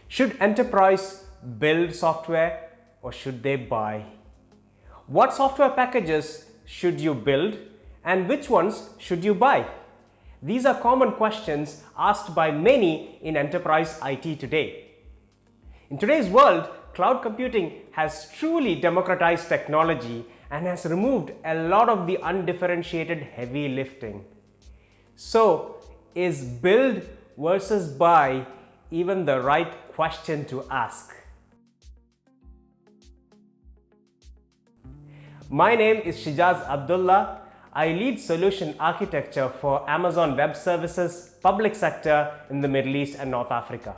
Should enterprise build software or should they buy? What software packages should you build and which ones should you buy? These are common questions asked by many in enterprise IT today. In today's world, cloud computing has truly democratized technology and has removed a lot of the undifferentiated heavy lifting. So, is build versus buy even the right question to ask? My name is Shijaz Abdullah. I lead solution architecture for Amazon Web Services public sector in the Middle East and North Africa.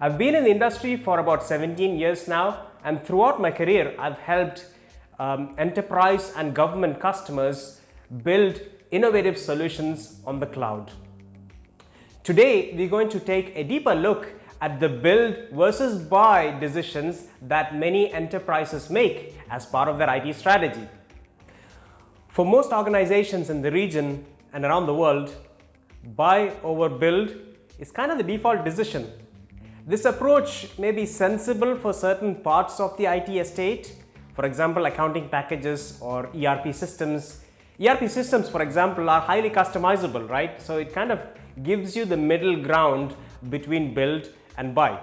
I've been in the industry for about 17 years now, and throughout my career, I've helped enterprise and government customers build innovative solutions on the cloud. Today, we're going to take a deeper look at the build versus buy decisions that many enterprises make as part of their IT strategy. For most organizations in the region and around the world, buy over build is kind of the default decision. This approach may be sensible for certain parts of the IT estate, for example, accounting packages or ERP systems. ERP systems, for example, are highly customizable, right? So it kind of gives you the middle ground between build and buy.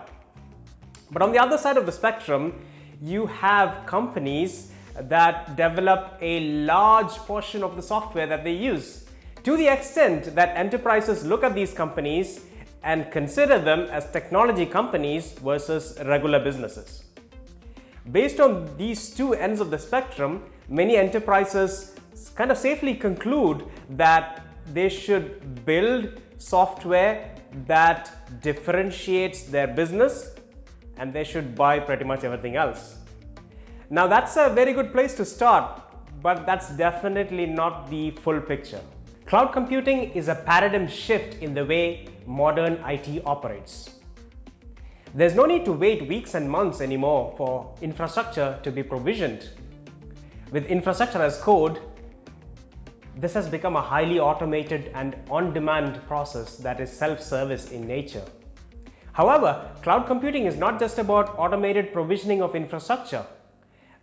But on the other side of the spectrum, you have companies that develop a large portion of the software that they use, to the extent that enterprises look at these companies and consider them as technology companies versus regular businesses. Based on these two ends of the spectrum, many enterprises kind of safely conclude that they should build software that differentiates their business and they should buy pretty much everything else. Now that's a very good place to start, but that's definitely not the full picture. Cloud computing is a paradigm shift in the way modern IT operates. There's no need to wait weeks and months anymore for infrastructure to be provisioned. With infrastructure as code, this has become a highly automated and on-demand process that is self-service in nature. However, cloud computing is not just about automated provisioning of infrastructure.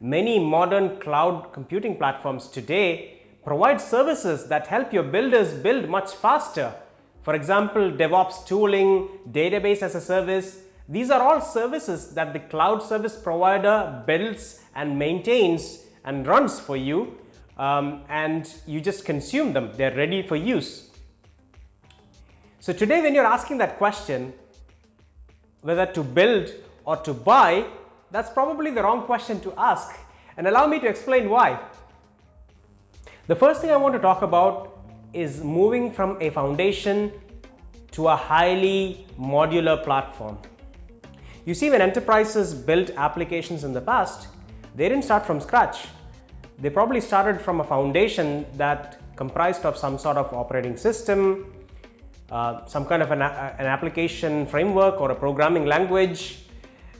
Many modern cloud computing platforms today provide services that help your builders build much faster. For example, DevOps tooling, database as a service. These are all services that the cloud service provider builds and maintains and runs for you, and you just consume them. They're ready for use. So today, when you're asking that question, whether to build or to buy, that's probably the wrong question to ask, and allow me to explain why. The first thing I want to talk about is moving from a foundation to a highly modular platform. You see, when enterprises built applications in the past, they didn't start from scratch. They probably started from a foundation that comprised of some sort of operating system, some kind of an application framework or a programming language,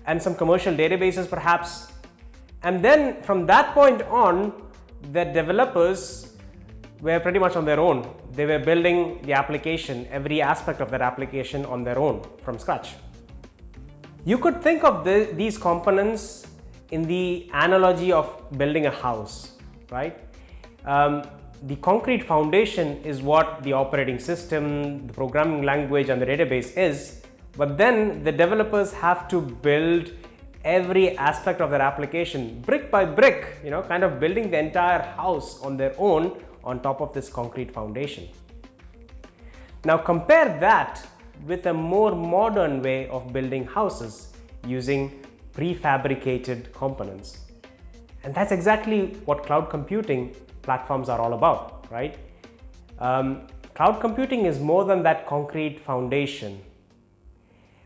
and some commercial databases perhaps. And then from that point on, the developers were pretty much on their own. They were building the application, every aspect of that application on their own from scratch. You could think of these components in the analogy of building a house, right? The concrete foundation is what the operating system, the programming language, and the database is. But then the developers have to build every aspect of their application brick by brick, kind of building the entire house on their own on top of this concrete foundation. Now compare that with a more modern way of building houses using prefabricated components. And that's exactly what cloud computing platforms are all about, right? Cloud computing is more than that concrete foundation.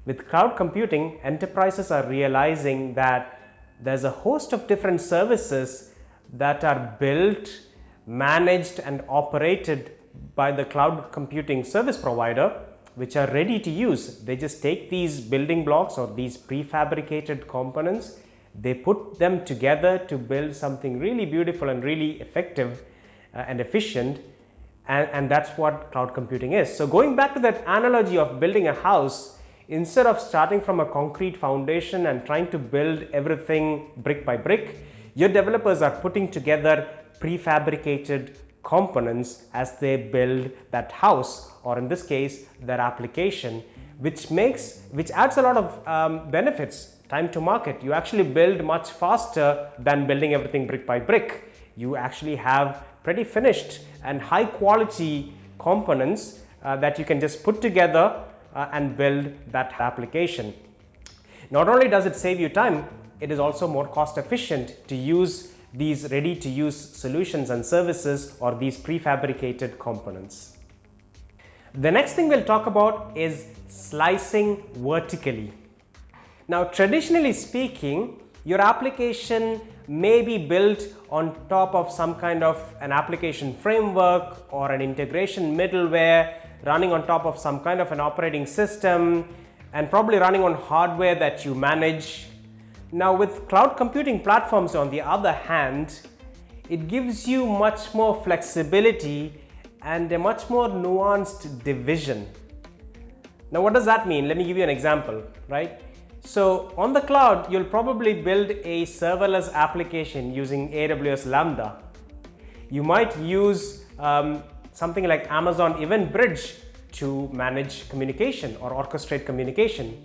With cloud computing, enterprises are realizing that there's a host of different services that are built, managed, and operated by the cloud computing service provider, which are ready to use. They just take these building blocks or these prefabricated components, they put them together to build something really beautiful and really effective and efficient, and that's what cloud computing is. So going back to that analogy of building a house, instead of starting from a concrete foundation and trying to build everything brick by brick, your developers are putting together prefabricated components as they build that house, or in this case, their application, which adds a lot of benefits. Time to market. You actually build much faster than building everything brick by brick. You actually have pretty finished and high quality components that you can just put together and build that application. Not only does it save you time, it is also more cost efficient to use these ready to use solutions and services, or these prefabricated components. The next thing we'll talk about is slicing vertically. Now, traditionally speaking, your application may be built on top of some kind of an application framework or an integration middleware, running on top of some kind of an operating system, and probably running on hardware that you manage. Now, with cloud computing platforms, on the other hand, it gives you much more flexibility and a much more nuanced division. Now, what does that mean? Let me give you an example, right? So on the cloud, you'll probably build a serverless application using AWS Lambda. You might use something like Amazon Event Bridge to manage communication or orchestrate communication.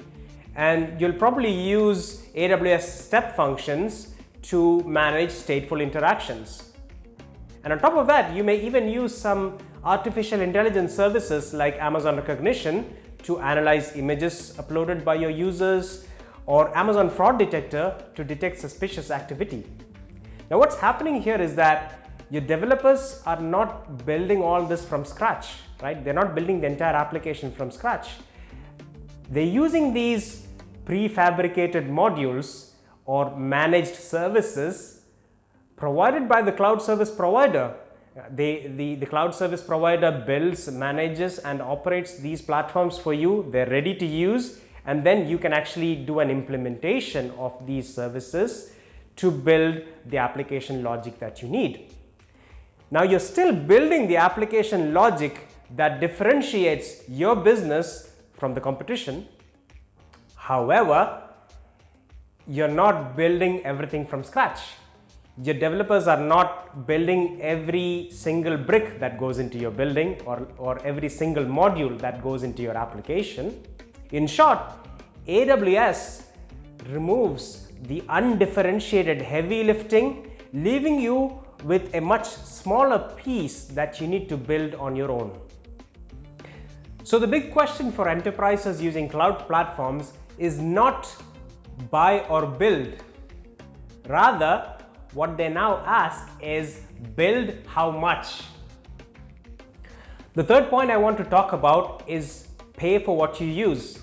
And you'll probably use AWS Step Functions to manage stateful interactions. And on top of that, you may even use some artificial intelligence services like Amazon Rekognition to analyze images uploaded by your users, or Amazon Fraud Detector to detect suspicious activity. Now, what's happening here is that your developers are not building all this from scratch, right? They're not building the entire application from scratch. They're using these prefabricated modules or managed services provided by the cloud service provider. The cloud service provider builds, manages, and operates these platforms for you. They're ready to use, and then you can actually do an implementation of these services to build the application logic that you need. Now, you're still building the application logic that differentiates your business from the competition. However, you're not building everything from scratch. Your developers are not building every single brick that goes into your building or every single module that goes into your application. In short, AWS removes the undifferentiated heavy lifting, leaving you with a much smaller piece that you need to build on your own. So the big question for enterprises using cloud platforms is not buy or build. Rather, what they now ask is build how much. The third point I want to talk about is pay for what you use.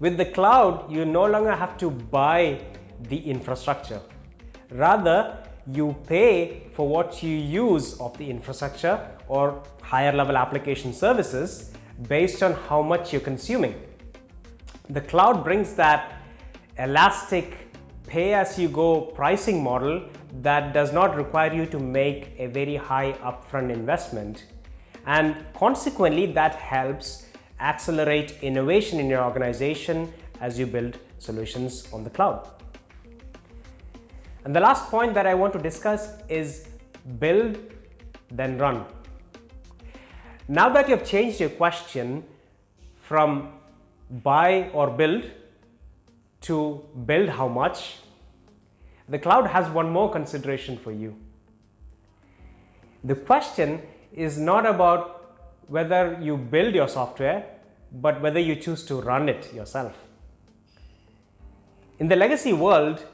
With the cloud, you no longer have to buy the infrastructure. Rather, you pay for what you use of the infrastructure or higher level application services based on how much you're consuming. The cloud brings that elastic pay-as-you-go pricing model that does not require you to make a very high upfront investment, and consequently that helps accelerate innovation in your organization as you build solutions on the cloud. And the last point that I want to discuss is build, then run. Now that you have changed your question from buy or build to build how much, the cloud has one more consideration for you. The question is not about whether you build your software, but whether you choose to run it yourself. In the legacy world,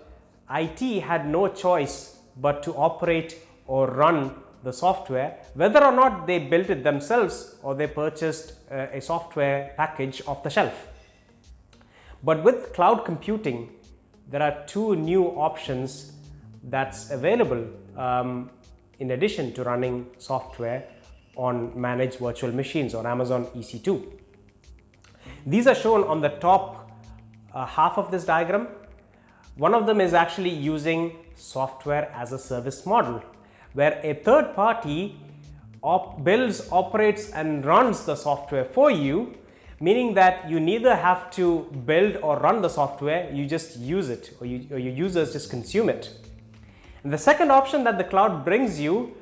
IT had no choice but to operate or run the software, whether or not they built it themselves or they purchased a software package off the shelf. But with cloud computing, there are two new options that's available in addition to running software on managed virtual machines or Amazon EC2. These are shown on the top half of this diagram. One of them is actually using software as a service model, where a third party builds, operates, and runs the software for you, meaning that you neither have to build or run the software, you just use it, or your users just consume it. And the second option that the cloud brings you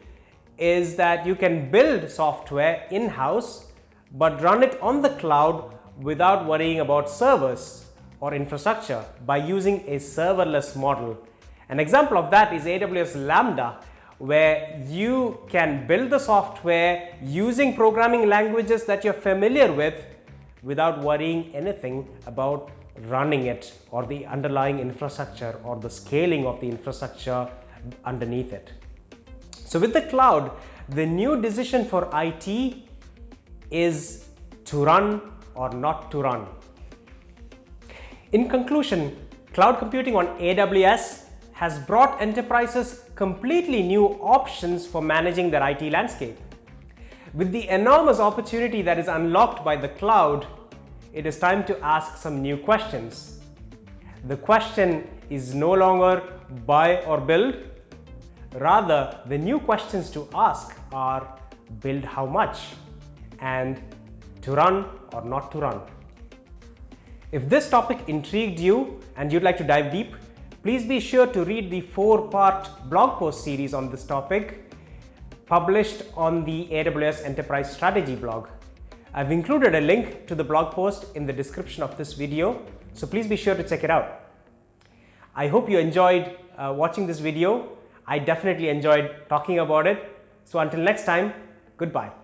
is that you can build software in-house but run it on the cloud without worrying about servers or infrastructure by using a serverless model. An example of that is AWS Lambda, where you can build the software using programming languages that you're familiar with without worrying anything about running it or the underlying infrastructure or the scaling of the infrastructure underneath it. So with the cloud, the new decision for IT is to run or not to run. In conclusion, cloud computing on AWS has brought enterprises completely new options for managing their IT landscape. With the enormous opportunity that is unlocked by the cloud, it is time to ask some new questions. The question is no longer buy or build. Rather, the new questions to ask are build how much and to run or not to run. If this topic intrigued you and you'd like to dive deep, please be sure to read the 4-part blog post series on this topic published on the AWS Enterprise Strategy blog. I've included a link to the blog post in the description of this video, so please be sure to check it out. I hope you enjoyed watching this video. I definitely enjoyed talking about it. So until next time, goodbye.